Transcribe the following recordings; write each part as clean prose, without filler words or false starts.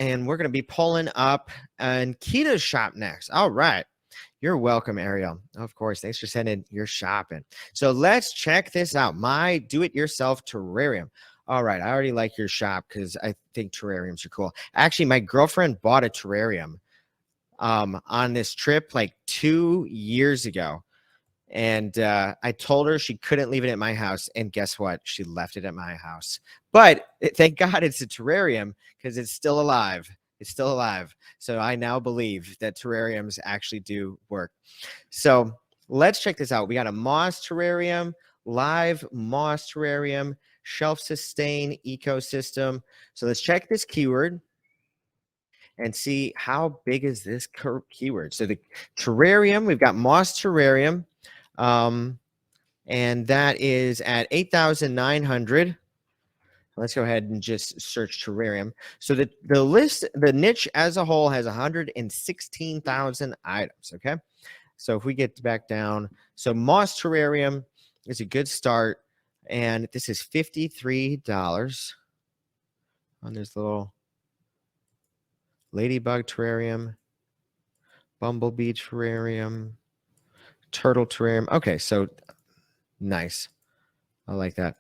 and we're going to be pulling up Kita's shop next. All right. You're welcome, Ariel. Of course. Thanks for sending your shopping. So let's check this out. My do-it-yourself terrarium. All right. I already like your shop because I think terrariums are cool. Actually, my girlfriend bought a terrarium on this trip like 2 years ago. And I told her she couldn't leave it at my house. And guess what? She left it at my house. But thank God it's a terrarium because it's still alive. It's still alive. So I now believe that terrariums actually do work. So let's check this out. We got a moss terrarium, live moss terrarium, shelf sustain ecosystem. So let's check this keyword and see how big is this keyword. So the terrarium, we've got moss terrarium. And that is at 8,900. Let's go ahead and just search terrarium. So the list, the niche as a whole has 116,000 items. Okay. So if we get back down, so moss terrarium is a good start. And this is $53 on this little ladybug terrarium, bumblebee terrarium, turtle terrarium. Okay, so nice. I like that.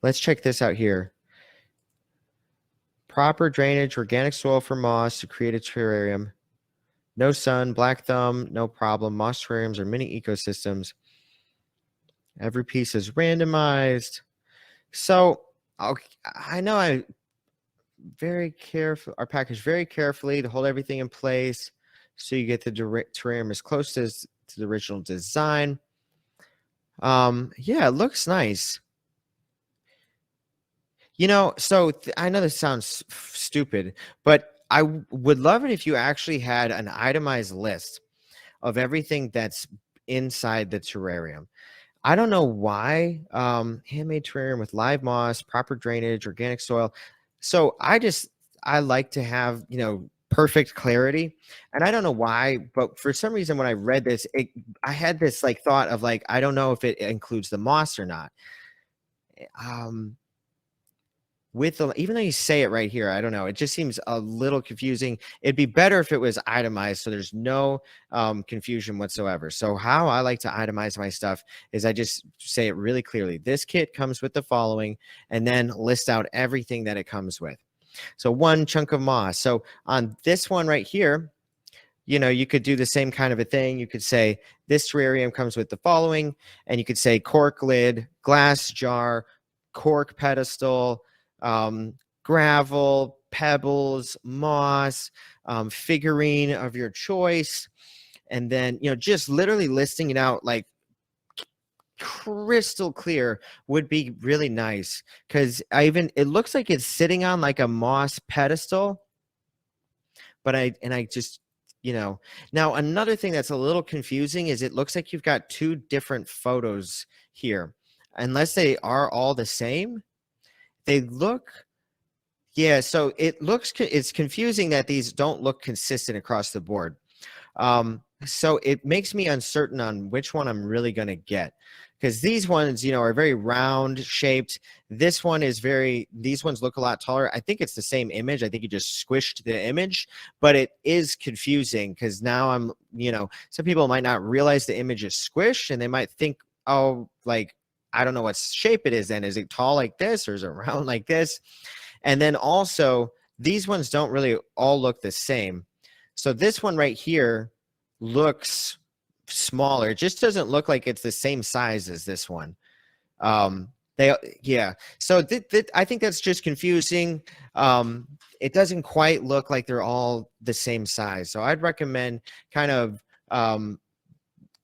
Let's check this out here. Proper drainage, organic soil for moss to create a terrarium. No sun, black thumb, no problem. Moss terrariums are mini ecosystems. Every piece is randomized. So I know I very careful, our package very carefully to hold everything in place so you get the terrarium as close as to the original design. Yeah, it looks nice. You know, so I know this sounds stupid, but I would love it if you actually had an itemized list of everything that's inside the terrarium. I don't know why. Handmade terrarium with live moss, proper drainage, organic soil. So I like to have, you know, perfect clarity. And I don't know why, but for some reason when I read this, I had this like thought of like, I don't know if it includes the moss or not. With the, even though you say it right here, I don't know. It just seems a little confusing. It'd be better if it was itemized so there's no confusion whatsoever. So how I like to itemize my stuff is I just say it really clearly. This kit comes with the following, and then list out everything that it comes with. So one chunk of moss. So on this one right here, you know, you could do the same kind of a thing. You could say this terrarium comes with the following, and you could say cork lid, glass jar, cork pedestal, gravel, pebbles, moss, figurine of your choice. And then, you know, just literally listing it out like crystal clear would be really nice. Because it looks like it's sitting on like a moss pedestal. But I just, you know, now another thing that's a little confusing is it looks like you've got two different photos here. Unless they are all the same, they look, yeah, so it's confusing that these don't look consistent across the board. So it makes me uncertain on which one I'm really going to get, because these ones, you know, are very round shaped. These ones look a lot taller. I think it's the same image. I think you just squished the image, but it is confusing because now I'm, you know, some people might not realize the image is squished and they might think, oh, like, I don't know what shape it is then. Is it tall like this or is it round like this? And then also, these ones don't really all look the same. So this one right here looks smaller. It just doesn't look like it's the same size as this one. Yeah. So I think that's just confusing. It doesn't quite look like they're all the same size. So I'd recommend kind of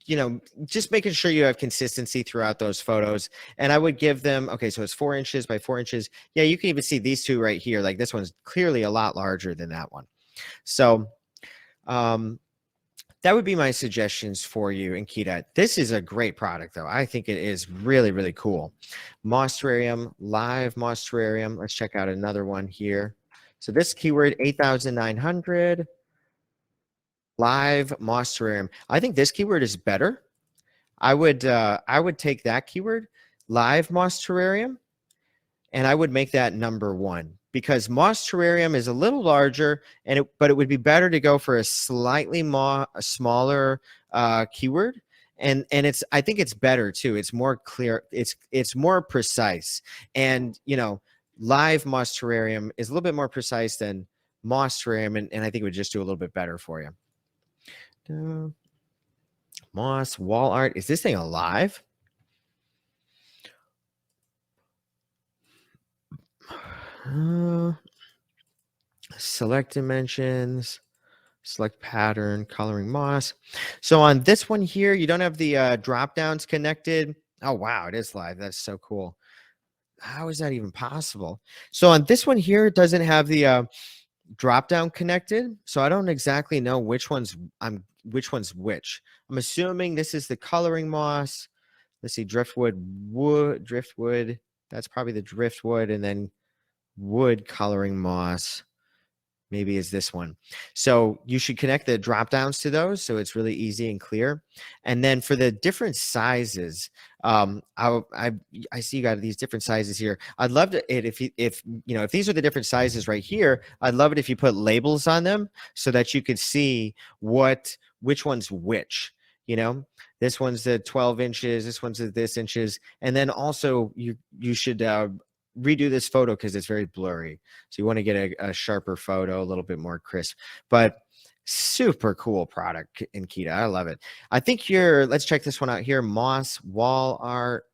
you know, just making sure you have consistency throughout those photos. And I would give them, okay, so it's 4 inches by 4 inches. Yeah, you can even see these two right here. Like this one's clearly a lot larger than that one. So that would be my suggestions for you, Ankita. This is a great product, though. I think it is really, really cool. Moss terrarium, live moss terrarium. Let's check out another one here. So this keyword, 8,900. Live moss terrarium. I think this keyword is better. I would take that keyword, live moss terrarium, and I would make that number one because Moss Terrarium is a little larger, but it would be better to go for a slightly a smaller keyword. And it's, I think it's better too. It's more clear. It's more precise. And live Moss Terrarium is a little bit more precise than Moss Terrarium, and I think it would just do a little bit better for you. Moss wall art. Is this thing alive? Select dimensions, select pattern, coloring moss. So on this one here, you don't have the drop downs connected. Oh, wow, it is live. That's so cool. How is that even possible? So on this one here, it doesn't have the drop down connected. So I don't exactly know which one's which. I'm assuming this is the coloring moss. Let's see, driftwood. That's probably the driftwood, and then wood coloring moss maybe is this one. So you should connect the drop downs to those, so it's really easy and clear. And then for the different sizes, I see you got these different sizes here. I'd love it if these are the different sizes right here, I'd love it if you put labels on them so that you could see which one's which. This one's the 12 inches, this one's this inches, and then also you should redo this photo because it's very blurry. So you want to get a sharper photo, a little bit more crisp, but super cool product in Kita. I love it. I think let's check this one out here. Moss wall art.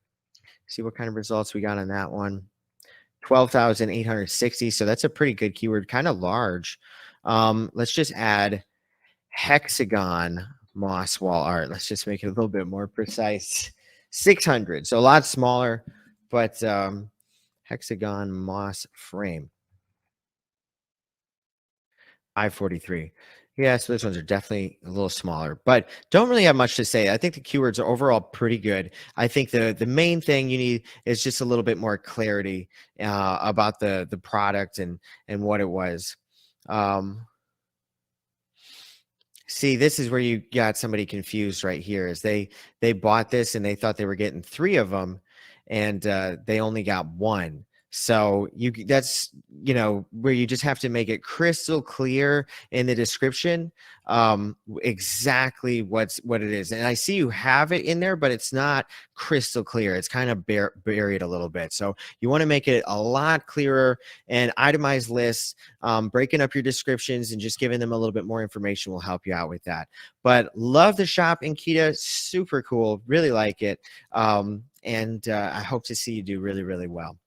See what kind of results we got on that one. 12,860. So that's a pretty good keyword, kind of large. Let's just add hexagon moss wall art. Let's just make it a little bit more precise. 600. So a lot smaller, but hexagon moss frame. 543. Yeah, so those ones are definitely a little smaller, but don't really have much to say. I think the keywords are overall pretty good. I think the main thing you need is just a little bit more clarity about the product and what it was. See, this is where you got somebody confused right here. Is they bought this and they thought they were getting 3 of them, and they only got 1. So that's where you just have to make it crystal clear in the description exactly what it is. And I see you have it in there, but it's not crystal clear. It's kind of buried a little bit. So you want to make it a lot clearer and itemized lists. Breaking up your descriptions and just giving them a little bit more information will help you out with that. But love the shop in Kita. Super cool. Really like it. And I hope to see you do really, really well.